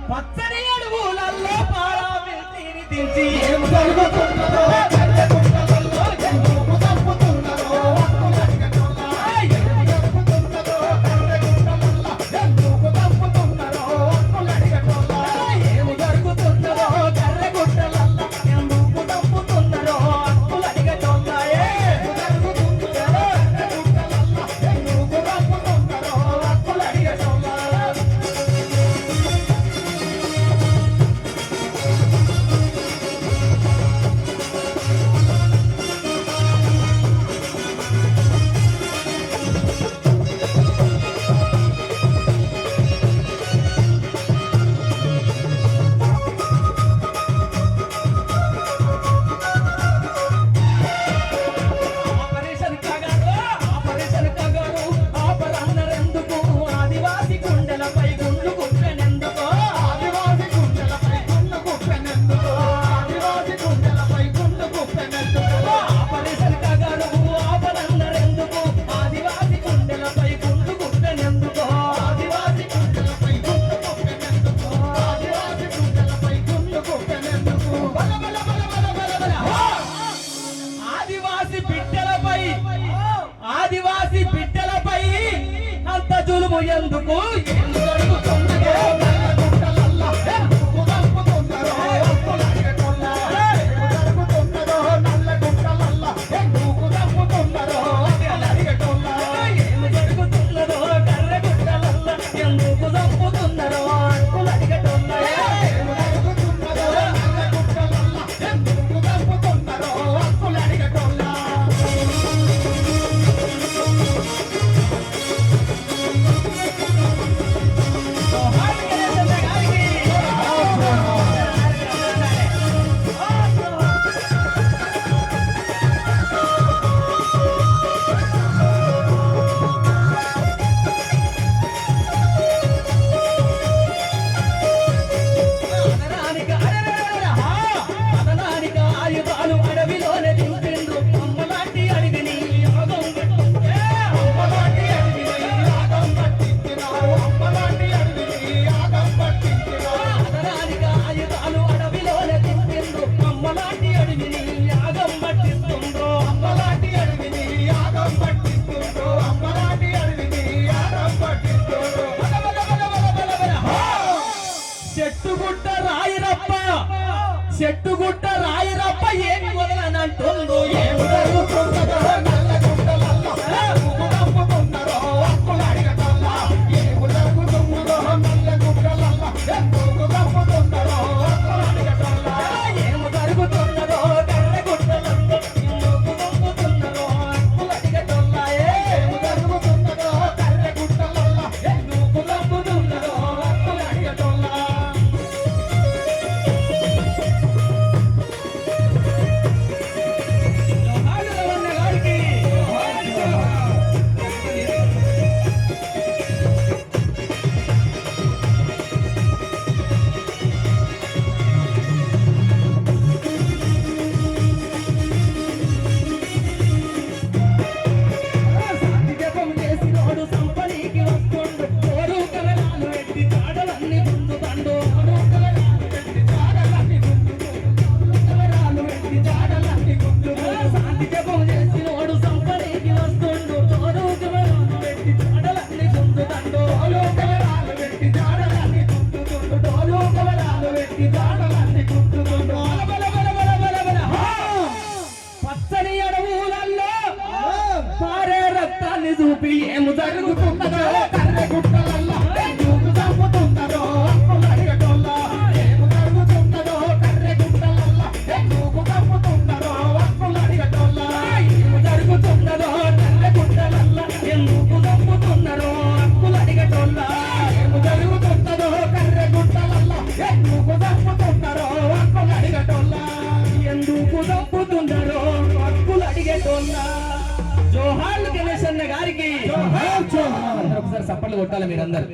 పచ్చని అడవులల్లో పారా వెళ్తీని దించి ఏం జరుగుతున్నదో ఆదివాసి బిడ్డలపై అంత జులుము ఎందుకు చెట్టుగుట్ట రాయిరప్ప ఏమి వదలనంటుందో ఏమి జరుగుతుందో పచ్చని అడవులల్లో పారే రక్తాన్ని చూపి ఏము జరుగుతున్నదో కర్రెగుట్టలల్లో ఎందుకు చంపుతున్నదో అడిగటోళ్ళ ఏము జరుగుతున్నదో కర్రెగుట్టలల్లో ఎందుకు చంపుతున్నదో అడిగటోళ్ళ ఏము జరుగుతున్నదో కర్రెగుట్టలల్లో ఎందుకు చంపుతున్నదో అడిగటోళ్ళ ఏము జరుగుతున్నదో కర్రెగుట్టలల్లో ఎందుకు చంపుతున్నదో అడిగటోళ్ళ ఎందుకు చంపుతున్నారో హక్కులు అడిగేటోళ్ళ. జోహార్లు గణేష్ అన్న గారికి. ఒకసారి చప్పట్లు కొట్టాలి మీరందరూ.